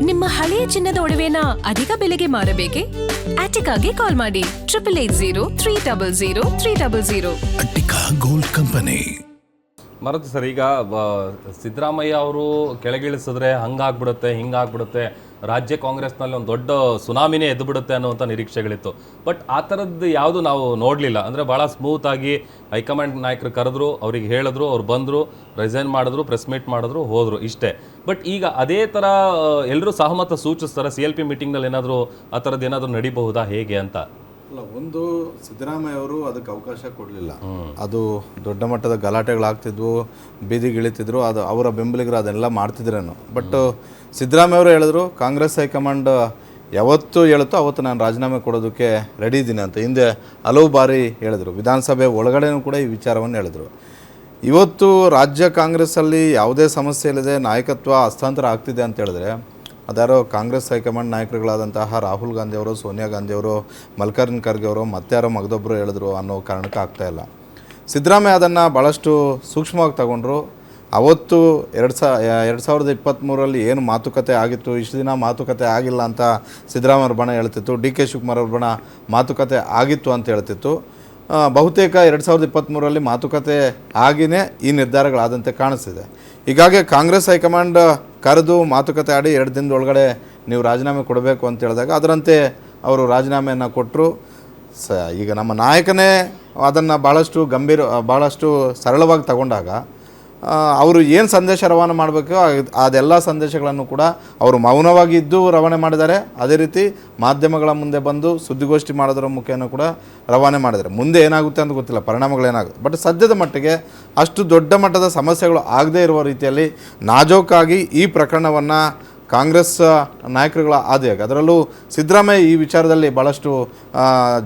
ನಿಮ್ಮ ಹಳೆಯ ಚಿನ್ನದ ಒಡವೆನ ಅಧಿಕ ಬೆಲೆಗೆ ಮಾರಬೇಕೆ? ಆಟಿಕಾಗೆ ಕಾಲ್ ಮಾಡಿ 8880 ಅಟ್ಟಿಕಾ ಗೋಲ್ಡ್ ಕಂಪನಿ. ಮರತು ಸರ್, ಈಗ ಸಿದ್ದರಾಮಯ್ಯ ಅವರು ಕೆಳಗಿಳಿಸಿದ್ರೆ ಹಂಗಾಗ್ಬಿಡುತ್ತೆ ಹಿಂಗಾಗ್ಬಿಡುತ್ತೆ, ರಾಜ್ಯ ಕಾಂಗ್ರೆಸ್ನಲ್ಲಿ ಒಂದು ದೊಡ್ಡ ಸುನಾಮಿನೇ ಎದ್ದು ಬಿಡುತ್ತೆ ಅನ್ನುವಂಥ ನಿರೀಕ್ಷೆಗಳಿತ್ತು. ಬಟ್ ಆ ಥರದ್ದು ಯಾವುದು ನಾವು ನೋಡಲಿಲ್ಲ. ಅಂದರೆ ಭಾಳ ಸ್ಮೂತಾಗಿ ಹೈಕಮಾಂಡ್ ನಾಯಕರು ಕರೆದ್ರು, ಅವ್ರಿಗೆ ಹೇಳಿದ್ರು, ಅವ್ರು ಬಂದರು, ರಿಸೈನ್ ಮಾಡಿದ್ರು, ಪ್ರೆಸ್ ಮೀಟ್ ಮಾಡಿದ್ರು, ಹೋದರು, ಇಷ್ಟೇ. ಬಟ್ ಈಗ ಅದೇ ಥರ ಎಲ್ಲರೂ ಸಹಮತ ಸೂಚಿಸ್ತಾರೆ. CLP ಮೀಟಿಂಗ್ನಲ್ಲಿ ಏನಾದರೂ ಆ ಥರದ್ದು ಏನಾದರೂ ನಡೀಬಹುದಾ ಹೇಗೆ ಅಂತ? ಅಲ್ಲ, ಒಂದು ಸಿದ್ದರಾಮಯ್ಯ ಅವರು ಅದಕ್ಕೆ ಅವಕಾಶ ಕೊಡಲಿಲ್ಲ. ಅದು ದೊಡ್ಡ ಮಟ್ಟದ ಗಲಾಟೆಗಳಾಗ್ತಿದ್ವು, ಬೀದಿಗಿಳಿತಿದ್ರು, ಅದು ಅವರ ಬೆಂಬಲಿಗರು ಅದೆಲ್ಲ ಮಾಡ್ತಿದ್ರೇನು. ಬಟ್ ಸಿದ್ದರಾಮಯ್ಯ ಅವರು ಹೇಳಿದ್ರು, ಕಾಂಗ್ರೆಸ್ ಹೈಕಮಾಂಡ್ ಯಾವತ್ತು ಹೇಳುತ್ತೋ ಅವತ್ತು ನಾನು ರಾಜೀನಾಮೆ ಕೊಡೋದಕ್ಕೆ ರೆಡಿ ಇದ್ದೀನಿ ಅಂತ ಹಿಂದೆ ಹಲವು ಬಾರಿ ಹೇಳಿದರು. ವಿಧಾನಸಭೆ ಒಳಗಡೆನೂ ಕೂಡ ಈ ವಿಚಾರವನ್ನು ಹೇಳಿದರು. ಇವತ್ತು ರಾಜ್ಯ ಕಾಂಗ್ರೆಸ್ಸಲ್ಲಿ ಯಾವುದೇ ಸಮಸ್ಯೆ ಇಲ್ಲದೆ ನಾಯಕತ್ವ ಹಸ್ತಾಂತರ ಆಗ್ತಿದೆ ಅಂತ ಹೇಳಿದ್ರೆ ಅದ್ಯಾರೋ ಕಾಂಗ್ರೆಸ್ ಹೈಕಮಾಂಡ್ ನಾಯಕರುಗಳಾದಂತಹ ರಾಹುಲ್ ಗಾಂಧಿ ಅವರು, ಸೋನಿಯಾ ಗಾಂಧಿ ಅವರು, ಮಲ್ಲಿಕಾರ್ಜುನ್ ಖರ್ಗೆ ಅವರು ಮತ್ತಾರೋ ಮಗದೊಬ್ಬರು ಹೇಳಿದ್ರು ಅನ್ನೋ ಕಾರಣಕ್ಕೆ ಆಗ್ತಾಯಿಲ್ಲ. ಸಿದ್ದರಾಮಯ್ಯ ಅದನ್ನು ಭಾಳಷ್ಟು ಸೂಕ್ಷ್ಮವಾಗಿ ತಗೊಂಡ್ರು. ಅವತ್ತು 2023 ಏನು ಮಾತುಕತೆ ಆಗಿತ್ತು, ಇಷ್ಟು ದಿನ ಮಾತುಕತೆ ಆಗಿಲ್ಲ ಅಂತ ಸಿದ್ದರಾಮಯ್ಯ ಅವ್ರ ಬಣ ಹೇಳ್ತಿತ್ತು. DK ಶಿವಕುಮಾರ್ ಅವ್ರ ಬಣ ಮಾತುಕತೆ ಆಗಿತ್ತು ಅಂತ ಹೇಳ್ತಿತ್ತು. ಬಹುತೇಕ 2023 ಮಾತುಕತೆ ಆಗಿಯೇ ಈ ನಿರ್ಧಾರಗಳಾದಂತೆ ಕಾಣಿಸ್ತಿದೆ. ಹೀಗಾಗಿ ಕಾಂಗ್ರೆಸ್ ಹೈಕಮಾಂಡ್ ಕರೆದು ಮಾತುಕತೆ ಆಡಿ 2 ದಿನದೊಳಗಡೆ ನೀವು ರಾಜೀನಾಮೆ ಕೊಡಬೇಕು ಅಂತ ಹೇಳಿದಾಗ ಅದರಂತೆ ಅವರು ರಾಜೀನಾಮೆಯನ್ನು ಕೊಟ್ಟರು. ಈಗ ನಮ್ಮ ನಾಯಕನೇ ಅದನ್ನು ಭಾಳಷ್ಟು ಸರಳವಾಗಿ ತಗೊಂಡಾಗ ಅವರು ಏನು ಸಂದೇಶ ರವಾನೆ ಮಾಡಬೇಕು ಅದೆಲ್ಲ ಸಂದೇಶಗಳನ್ನು ಕೂಡ ಅವರು ಮೌನವಾಗಿ ಇದ್ದು ರವಾನೆ ಮಾಡಿದ್ದಾರೆ. ಅದೇ ರೀತಿ ಮಾಧ್ಯಮಗಳ ಮುಂದೆ ಬಂದು ಸುದ್ದಿಗೋಷ್ಠಿ ಮಾಡೋದ್ರ ಮುಖೇನ ಕೂಡ ರವಾನೆ ಮಾಡಿದ್ದಾರೆ. ಮುಂದೆ ಏನಾಗುತ್ತೆ ಅಂತ ಗೊತ್ತಿಲ್ಲ, ಪರಿಣಾಮಗಳೇನಾಗುತ್ತೆ. ಬಟ್ ಸದ್ಯದ ಮಟ್ಟಿಗೆ ಅಷ್ಟು ದೊಡ್ಡ ಮಟ್ಟದ ಸಮಸ್ಯೆಗಳು ಆಗದೇ ಇರುವ ರೀತಿಯಲ್ಲಿ ನಾಜೂಕಾಗಿ ಈ ಪ್ರಕರಣವನ್ನು ಕಾಂಗ್ರೆಸ್ ನಾಯಕರುಗಳ ಆದಿಯಾಗಿ, ಅದರಲ್ಲೂ ಸಿದ್ದರಾಮಯ್ಯ ಈ ವಿಚಾರದಲ್ಲಿ ಭಾಳಷ್ಟು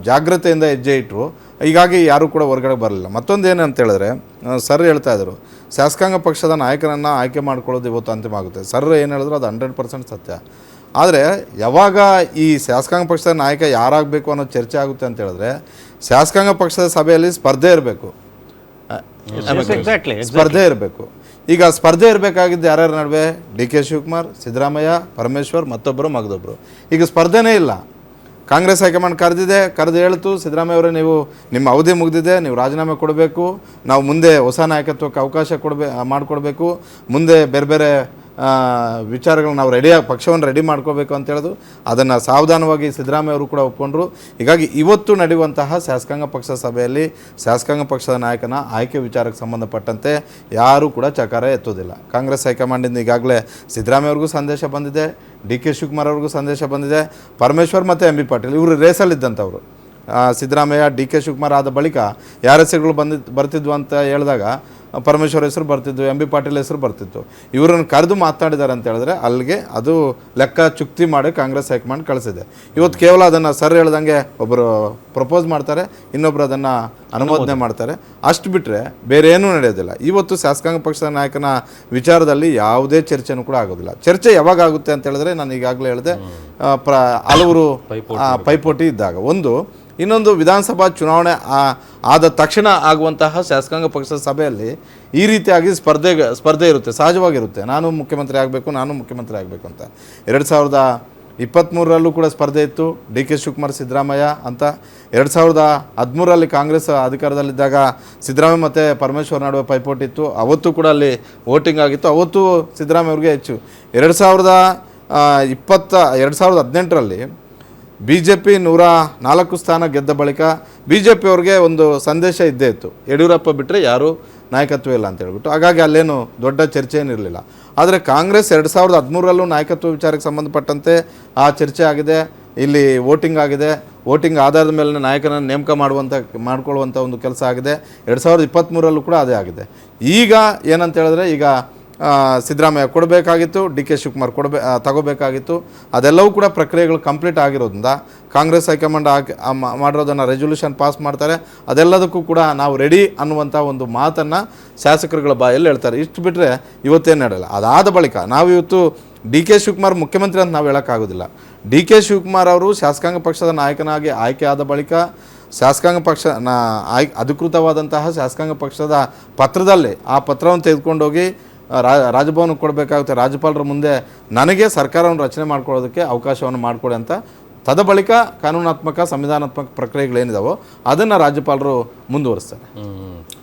ಜಾಗ್ರತೆಯಿಂದ ಹೆಜ್ಜೆ ಇಟ್ಟರು. ಹೀಗಾಗಿ ಯಾರೂ ಕೂಡ ಹೊರಗಡೆ ಬರಲಿಲ್ಲ. ಮತ್ತೊಂದು ಏನಂತ ಹೇಳಿದ್ರೆ, ಸರ್ ಹೇಳ್ತಾಯಿದ್ರು ಶಾಸಕಾಂಗ ಪಕ್ಷದ ನಾಯಕರನ್ನು ಆಯ್ಕೆ ಮಾಡ್ಕೊಳ್ಳೋದು ಇವತ್ತು ಅಂತಿಮ ಆಗುತ್ತೆ. ಸರ್ ಏನು ಹೇಳಿದ್ರು ಅದು 100% ಸತ್ಯ. ಆದರೆ ಯಾವಾಗ ಈ ಶಾಸಕಾಂಗ ಪಕ್ಷದ ನಾಯಕ ಯಾರಾಗಬೇಕು ಅನ್ನೋ ಚರ್ಚೆ ಆಗುತ್ತೆ ಅಂತ ಹೇಳಿದ್ರೆ ಶಾಸಕಾಂಗ ಪಕ್ಷದ ಸಭೆಯಲ್ಲಿ ಸ್ಪರ್ಧೆ ಇರಬೇಕು. ಈಗ ಸ್ಪರ್ಧೆ ಇರಬೇಕಾಗಿದ್ದು ಯಾರ್ಯಾರ ನಡುವೆ? DK ಶಿವಕುಮಾರ್, ಸಿದ್ದರಾಮಯ್ಯ, ಪರಮೇಶ್ವರ್, ಮತ್ತೊಬ್ಬರು ಮಗದೊಬ್ಬರು. ಈಗ ಸ್ಪರ್ಧೆನೇ ಇಲ್ಲ. ಕಾಂಗ್ರೆಸ್ ಹೈಕಮಾಂಡ್ ಕರೆದು ಹೇಳ್ತು, ಸಿದ್ದರಾಮಯ್ಯ ಅವರೇ ನೀವು ನಿಮ್ಮ ಅವಧಿ ಮುಗಿದಿದೆ, ನೀವು ರಾಜೀನಾಮೆ ಕೊಡಬೇಕು, ನಾವು ಮುಂದೆ ಹೊಸ ನಾಯಕತ್ವಕ್ಕೆ ಅವಕಾಶ ಮಾಡಿಕೊಡ್ಬೇಕು, ಮುಂದೆ ಬೇರೆ ಬೇರೆ ವಿಚಾರಗಳು ನಾವು ಪಕ್ಷವನ್ನು ರೆಡಿ ಮಾಡ್ಕೋಬೇಕು ಅಂತ ಹೇಳೋದು. ಅದನ್ನು ಸಾವಧಾನವಾಗಿ ಸಿದ್ದರಾಮಯ್ಯ ಅವರು ಕೂಡ ಒಪ್ಕೊಂಡ್ರು. ಹೀಗಾಗಿ ಇವತ್ತು ನಡೆಯುವಂತಹ ಶಾಸಕಾಂಗ ಪಕ್ಷದ ಸಭೆಯಲ್ಲಿ ಶಾಸಕಾಂಗ ಪಕ್ಷದ ನಾಯಕನ ಆಯ್ಕೆ ವಿಚಾರಕ್ಕೆ ಸಂಬಂಧಪಟ್ಟಂತೆ ಯಾರೂ ಕೂಡ ಚಕಾರ ಎತ್ತೋದಿಲ್ಲ. ಕಾಂಗ್ರೆಸ್ ಹೈಕಮಾಂಡಿಂದ ಈಗಾಗಲೇ ಸಿದ್ದರಾಮಯ್ಯ ಅವ್ರಿಗೂ ಸಂದೇಶ ಬಂದಿದೆ, DK ಶಿವಕುಮಾರ್ ಅವ್ರಿಗೂ ಸಂದೇಶ ಬಂದಿದೆ, ಪರಮೇಶ್ವರ್ ಮತ್ತು MB ಪಾಟೀಲ್ ಇವರು ರೇಸಲ್ಲಿದ್ದಂಥವ್ರು. ಸಿದ್ದರಾಮಯ್ಯ DK ಶಿವಕುಮಾರ್ ಆದ ಬಳಿಕ ಯಾರ ಹೆಸರುಗಳು ಬರ್ತಿದ್ವು ಅಂತ ಹೇಳಿದಾಗ ಪರಮೇಶ್ವರ್ ಹೆಸರು ಬರ್ತಿದ್ದು, MB ಪಾಟೀಲ್ ಹೆಸರು ಬರ್ತಿತ್ತು. ಇವರನ್ನು ಕರೆದು ಮಾತನಾಡಿದ್ದಾರೆ ಅಂತ ಹೇಳಿದ್ರೆ ಅಲ್ಲಿಗೆ ಅದು ಲೆಕ್ಕ ಚುಕ್ತಿ ಮಾಡಿ ಕಾಂಗ್ರೆಸ್ ಹೈಕಮಾಂಡ್ ಕಳಿಸಿದೆ. ಇವತ್ತು ಕೇವಲ ಅದನ್ನು ಸರ್ ಹೇಳ್ದಂಗೆ ಒಬ್ಬರು ಪ್ರಪೋಸ್ ಮಾಡ್ತಾರೆ, ಇನ್ನೊಬ್ಬರು ಅದನ್ನು ಅನುಮೋದನೆ ಮಾಡ್ತಾರೆ, ಅಷ್ಟು ಬಿಟ್ಟರೆ ಬೇರೆ ಏನೂ ನಡೆಯೋದಿಲ್ಲ. ಇವತ್ತು ಶಾಸಕಾಂಗ ಪಕ್ಷದ ನಾಯಕನ ವಿಚಾರದಲ್ಲಿ ಯಾವುದೇ ಚರ್ಚೆನೂ ಕೂಡ ಆಗೋದಿಲ್ಲ. ಚರ್ಚೆ ಯಾವಾಗ ಆಗುತ್ತೆ ಅಂತ ಹೇಳಿದ್ರೆ ನಾನು ಈಗಾಗಲೇ ಹೇಳಿದೆ, ಹಲವರು ಪೈಪೋಟಿ ಇದ್ದಾಗ. ಇನ್ನೊಂದು ವಿಧಾನಸಭಾ ಚುನಾವಣೆ ಆದ ತಕ್ಷಣ ಆಗುವಂತಹ ಶಾಸಕಾಂಗ ಪಕ್ಷದ ಸಭೆಯಲ್ಲಿ ಈ ರೀತಿಯಾಗಿ ಸ್ಪರ್ಧೆ ಇರುತ್ತೆ, ಸಹಜವಾಗಿರುತ್ತೆ. ನಾನು ಮುಖ್ಯಮಂತ್ರಿ ಆಗಬೇಕು ಅಂತ. 2023 ಕೂಡ ಸ್ಪರ್ಧೆ ಇತ್ತು, DK ಶಿವಕುಮಾರ್ ಸಿದ್ದರಾಮಯ್ಯ ಅಂತ. 2013 ಕಾಂಗ್ರೆಸ್ ಅಧಿಕಾರದಲ್ಲಿದ್ದಾಗ ಸಿದ್ದರಾಮಯ್ಯ ಮತ್ತು ಪರಮೇಶ್ವರ್ ನಡುವೆ ಪೈಪೋಟಿ ಇತ್ತು. ಅವತ್ತು ಕೂಡ ಅಲ್ಲಿ ವೋಟಿಂಗ್ ಆಗಿತ್ತು, ಅವತ್ತು ಸಿದ್ದರಾಮಯ್ಯ ಅವ್ರಿಗೆ ಹೆಚ್ಚು. 2018 BJP 104 ಸ್ಥಾನ ಗೆದ್ದ ಬಳಿಕ BJP ಅವ್ರಿಗೆ ಒಂದು ಸಂದೇಶ ಇದ್ದೇ ಇತ್ತು, ಯಡಿಯೂರಪ್ಪ ಬಿಟ್ಟರೆ ಯಾರೂ ನಾಯಕತ್ವ ಇಲ್ಲ ಅಂತ ಹೇಳ್ಬಿಟ್ಟು. ಹಾಗಾಗಿ ಅಲ್ಲೇನು ದೊಡ್ಡ ಚರ್ಚೆ ಏನಿರಲಿಲ್ಲ. ಆದರೆ ಕಾಂಗ್ರೆಸ್ 2013 ನಾಯಕತ್ವ ವಿಚಾರಕ್ಕೆ ಸಂಬಂಧಪಟ್ಟಂತೆ ಆ ಚರ್ಚೆ ಆಗಿದೆ, ಇಲ್ಲಿ ವೋಟಿಂಗ್ ಆಗಿದೆ. ವೋಟಿಂಗ್ ಆಧಾರದ ಮೇಲೆ ನಾಯಕನನ್ನು ನೇಮಕ ಮಾಡ್ಕೊಳ್ಳುವಂಥ ಒಂದು ಕೆಲಸ ಆಗಿದೆ. 2023 ಕೂಡ ಅದೇ ಆಗಿದೆ. ಈಗ ಏನಂತ ಹೇಳಿದ್ರೆ, ಈಗ ಸಿದ್ದರಾಮಯ್ಯ ಕೊಡಬೇಕಾಗಿತ್ತು, DK ಶಿವಕುಮಾರ್ ತಗೋಬೇಕಾಗಿತ್ತು. ಅದೆಲ್ಲವೂ ಕೂಡ ಪ್ರಕ್ರಿಯೆಗಳು ಕಂಪ್ಲೀಟ್ ಆಗಿರೋದ್ರಿಂದ ಕಾಂಗ್ರೆಸ್ ಹೈಕಮಾಂಡ್ ಮಾಡಿರೋದನ್ನು ರೆಸೊಲ್ಯೂಷನ್ ಪಾಸ್ ಮಾಡ್ತಾರೆ. ಅದೆಲ್ಲದಕ್ಕೂ ಕೂಡ ನಾವು ರೆಡಿ ಅನ್ನುವಂಥ ಒಂದು ಮಾತನ್ನು ಶಾಸಕರುಗಳ ಬಾಯಲ್ಲಿ ಹೇಳ್ತಾರೆ. ಇಷ್ಟು ಬಿಟ್ಟರೆ ಇವತ್ತೇನು ನಡೆಯಲ್ಲ. ಅದಾದ ಬಳಿಕ ನಾವು ಇವತ್ತು DK ಶಿವಕುಮಾರ್ ಮುಖ್ಯಮಂತ್ರಿ ಅಂತ ನಾವು ಹೇಳೋಕ್ಕಾಗೋದಿಲ್ಲ. DK ಶಿವಕುಮಾರ್ ಅವರು ಶಾಸಕಾಂಗ ಪಕ್ಷದ ನಾಯಕನಾಗಿ ಆಯ್ಕೆ ಆದ ಬಳಿಕ ಶಾಸಕಾಂಗ ಪಕ್ಷ ಅಧಿಕೃತವಾದಂತಹ ಶಾಸಕಾಂಗ ಪಕ್ಷದ ಪತ್ರದಲ್ಲಿ ಆ ಪತ್ರವನ್ನು ತೆಗೆದುಕೊಂಡೋಗಿ ರಾಜಭವನಕ್ಕೆ ಕೊಡಬೇಕಾಗುತ್ತೆ, ರಾಜ್ಯಪಾಲರ ಮುಂದೆ ನನಗೆ ಸರ್ಕಾರವನ್ನು ರಚನೆ ಮಾಡ್ಕೊಳ್ಳೋದಕ್ಕೆ ಅವಕಾಶವನ್ನು ಮಾಡಿಕೊಡಿ ಅಂತ ತದಬಳಿಕ ಕಾನೂನಾತ್ಮಕ ಸಂವಿಧಾನಾತ್ಮಕ ಪ್ರಕ್ರಿಯೆಗಳೇನಿದಾವೋ ಅದನ್ನು ರಾಜ್ಯಪಾಲರು ಮುಂದುವರಿಸ್ತಾರೆ.